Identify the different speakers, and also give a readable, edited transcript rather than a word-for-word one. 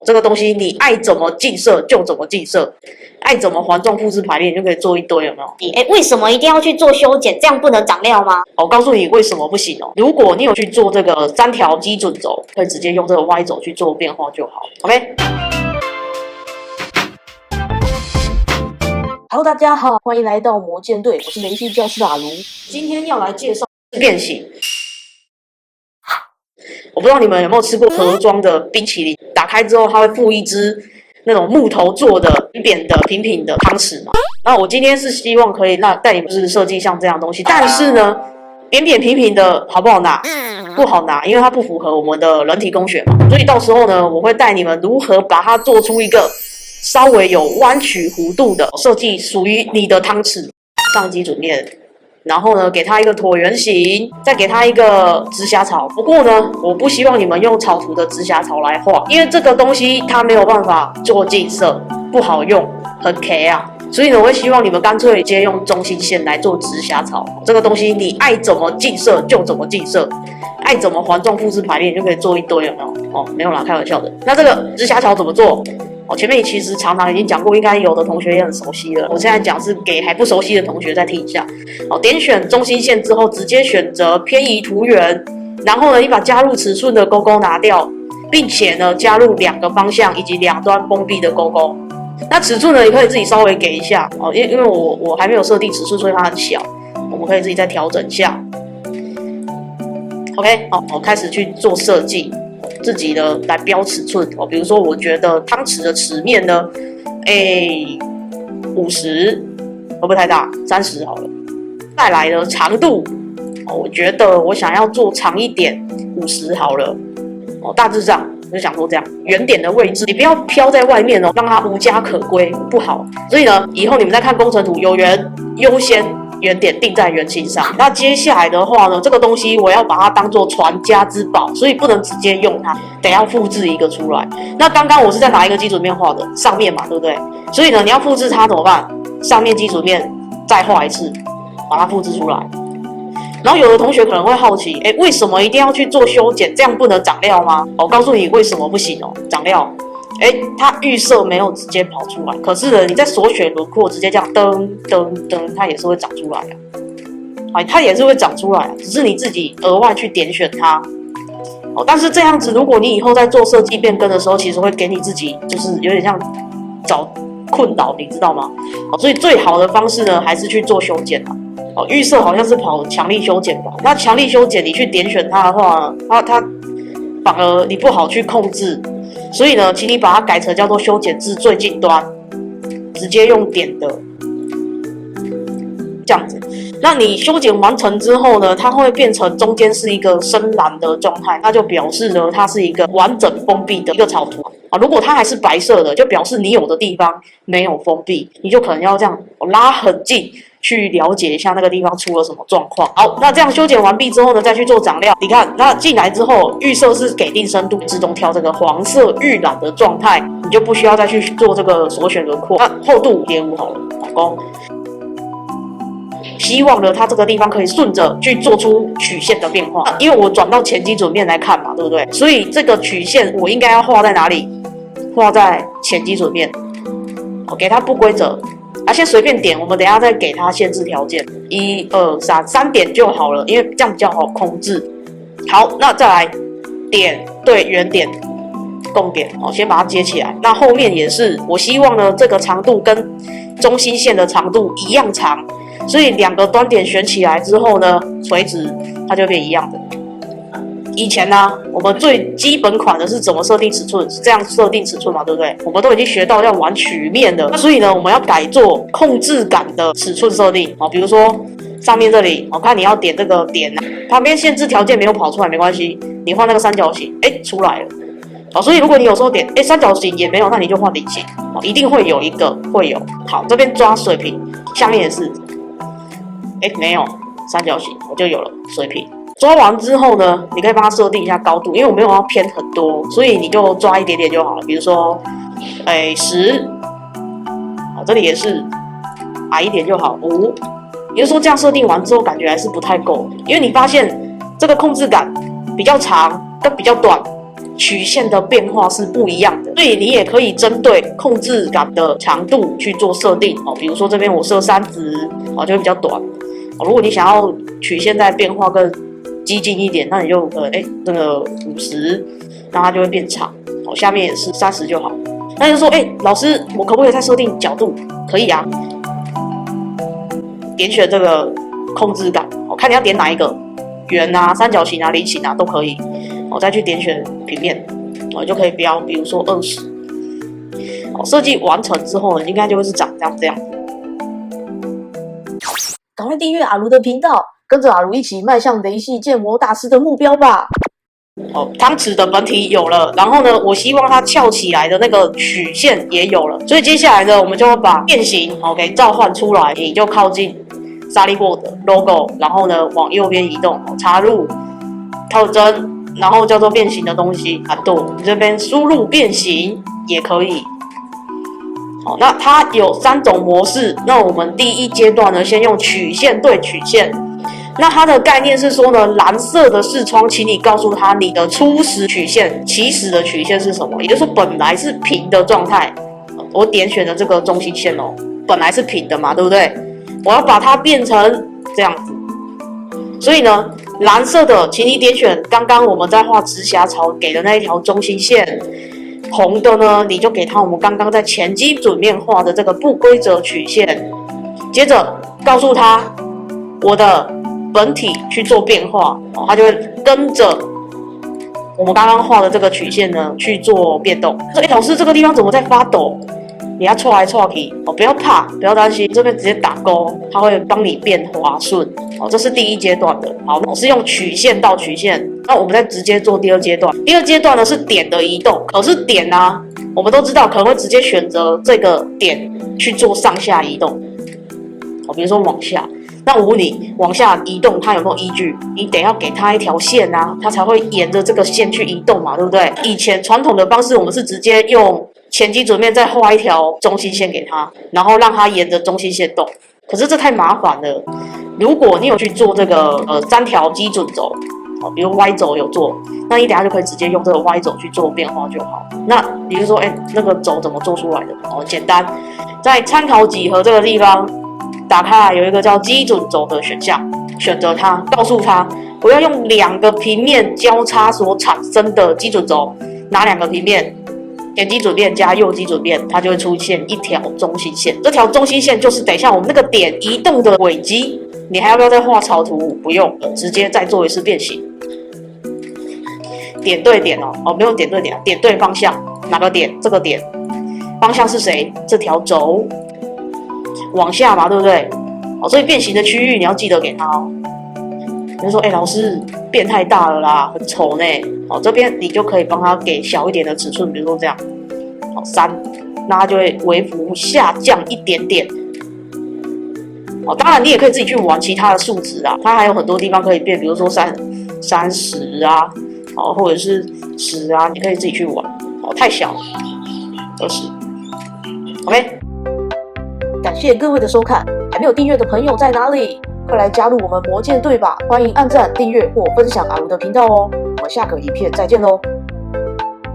Speaker 1: 这个东西你爱怎么进色就怎么进色，爱怎么环状复制排列，你就可以做一堆，有没有？
Speaker 2: 为什么一定要去做修剪？这样不能长料吗？
Speaker 1: 我告诉你为什么不行哦。如果你有去做这个3条基准轴，可以直接用这个 Y 轴去做变化就好。OK。Hello， 大家好，欢迎来到魔剑队，我是雷系教师阿卢。今天要来介绍变形。我不知道你们有没有吃过盒装的冰淇淋，打开之后它会附一只那种木头做的扁扁的平平的汤匙嘛。那我今天是希望可以带你们设计像这样的东西，但是呢，扁扁平平的好不好拿？不好拿，因为它不符合我们的人体工学嘛。所以到时候呢，我会带你们如何把它做出一个稍微有弯曲弧度的设计，属于你的汤匙上基准面。然后呢，给它一个椭圆形，再给它一个直辖槽。不过呢，我不希望你们用草图的直辖槽来画，因为这个东西它没有办法做近色，不好用，很 K 啊。所以呢，我会希望你们干脆直接用中心线来做直辖槽。这个东西你爱怎么近色就怎么近色，爱怎么环状复制排列，你就可以做一堆，有没有？没有啦，开玩笑的。那这个直辖槽怎么做？前面其实常常已经讲过，应该有的同学也很熟悉了。我现在讲是给还不熟悉的同学再听一下。点选中心线之后，直接选择偏移图源，然后呢，你把加入尺寸的勾勾拿掉，并且呢，加入2个方向以及2端封闭的勾勾。那尺寸呢，你可以自己稍微给一下因为我还没有设定尺寸，所以它很小，我们可以自己再调整一下。OK， 我开始去做设计。自己的来标尺寸比如说我觉得汤匙的尺面呢，50会不会太大？30好了。再来的长度我觉得我想要做长一点，50好了。大致上就想说这样，圆点的位置你不要飘在外面让它无家可归，不好。所以呢，以后你们在看工程图，有圆优先。圆点定在圆心上，那接下来的话呢，这个东西我要把它当做传家之宝，所以不能直接用它，得要复制一个出来。那刚刚我是在哪一个基准面画的？上面嘛，对不对？所以呢，你要复制它怎么办？上面基准面再画一次，把它复制出来。然后有的同学可能会好奇，为什么一定要去做修剪？这样不能长料吗？我告诉你为什么不行长料。它预设没有直接跑出来，可是呢，你在所选轮廓直接这样噔噔噔，它也是会长出来它也是会长出来，只是你自己额外去点选它。但是这样子，如果你以后在做设计变更的时候，其实会给你自己就是有点像找困扰，你知道吗？所以最好的方式呢，还是去做修剪预设好像是跑强力修剪吧，那强力修剪你去点选它的话，它反而你不好去控制。所以呢，请你把它改成叫做修剪至最近端，直接用点的这样子。那你修剪完成之后呢，它会变成中间是一个深蓝的状态，那就表示呢，它是一个完整封闭的一个草图如果它还是白色的，就表示你有的地方没有封闭，你就可能要这样拉很近。去了解一下那个地方出了什么状况。好，那这样修剪完毕之后呢，再去做长料。你看，那进来之后，预设是给定深度，自动挑这个黄色预染的状态，你就不需要再去做这个所选轮廓。那厚度5.5好了，打勾。希望呢，它这个地方可以顺着去做出曲线的变化，因为我转到前基准面来看嘛，对不对？所以这个曲线我应该要画在哪里？画在前基准面。给它不规则。先随便点，我们等一下再给它限制条件，1、2、3点就好了，因为这样比较好控制。好，那再来点对圆点共点先把它接起来。那后面也是，我希望呢这个长度跟中心线的长度一样长，所以2个端点选起来之后呢，垂直它就变一样的。以前呢，我们最基本款的是怎么设定尺寸，是这样设定尺寸嘛，对不对？我们都已经学到要玩曲面的，那所以呢，我们要改做控制感的尺寸设定比如说上面这里，我看你要点这个点旁边限制条件没有跑出来没关系，你画那个三角形，出来了所以如果你有时候点三角形也没有，那你就画菱形一定会有一个会有。好，这边抓水平，下面也是没有三角形，我就有了水平。抓完之后呢，你可以帮它设定一下高度，因为我没有要偏很多，所以你就抓一点点就好了。比如说，10，这里也是矮一点就好，5。也就是说，这样设定完之后，感觉还是不太够，因为你发现这个控制感比较长跟比较短曲线的变化是不一样的，所以你也可以针对控制杆的长度去做设定哦。比如说这边我设30哦，就会比较短哦。如果你想要曲线再变化更激进一点，那你就这个50，那它就会变长哦。下面也是30就好。那就说老师，我可不可以再设定角度？可以啊，点选这个控制杆，我看你要点哪一个，圆啊、三角形啊、菱形啊都可以。我再去点选平面，我就可以标，比如说20。设计完成之后呢，应该就会是长这样。赶快订阅阿如的频道，跟着阿如一起迈向雷系建模大师的目标吧。汤匙的本体有了，然后呢，我希望它翘起来的那个曲线也有了，所以接下来呢，我们就要把变形给召唤出来，你就靠近SolidWorks logo， 然后呢往右边移动，插入特征。然后叫做变形的东西，你这边输入变形也可以。好，那它有3种模式。那我们第一阶段呢，先用曲线对曲线。那它的概念是说呢，蓝色的视窗，请你告诉他你的初始曲线、起始的曲线是什么，也就是说本来是平的状态。我点选的这个中心线哦，本来是平的嘛，对不对？我要把它变成这样子。所以呢，蓝色的，请你点选刚刚我们在画直辖槽给的那一条中心线。红的呢，你就给它我们刚刚在前基准面画的这个不规则曲线。接着告诉他我的本体去做变化，它就会跟着我们刚刚画的这个曲线呢去做变动。说老师，这个地方怎么在发抖？你要戳来戳去不要怕，不要担心，这边直接打勾，它会帮你变滑顺这是第一阶段的。好，我是用曲线到曲线，那我们再直接做第二阶段。第二阶段呢是点的移动，可是点啊，我们都知道可能会直接选择这个点去做上下移动比如说往下。那我问你，往下移动它有没有依据？你得要给它一条线啊，它才会沿着这个线去移动嘛，对不对？以前传统的方式，我们是直接用前基准面再画一条中心线给它，然后让它沿着中心线动。可是这太麻烦了。如果你有去做这个3条基准轴，比如 Y 轴有做，那你等下就可以直接用这个 Y 轴去做变化就好。那你就说，那个轴怎么做出来的？简单，在参考几何这个地方打开来有一个叫基准轴的选项，选择它，告诉它我要用2个平面交叉所产生的基准轴，哪2个平面？点基准面加右基准面，它就会出现一条中心线。这条中心线就是等一下我们那个点移动的轨迹。你还要不要再画草图？不用，直接再做一次变形。点对点不用点对点，点对方向。哪个点？这个点。方向是谁？这条轴。往下嘛，对不对？所以变形的区域你要记得给它你就说，老师变太大了啦，很丑呢。这边你就可以帮他给小一点的尺寸，比如说这样，3，那它就会微幅下降一点点。当然你也可以自己去玩其他的数值啊，它还有很多地方可以变，比如说30啊，或者是10啊，你可以自己去玩。太小20。OK， 感谢各位的收看，还没有订阅的朋友在哪里？快来加入我们魔剑队吧！欢迎按赞、订阅或分享阿如的频道哦。我们下个影片再见喽。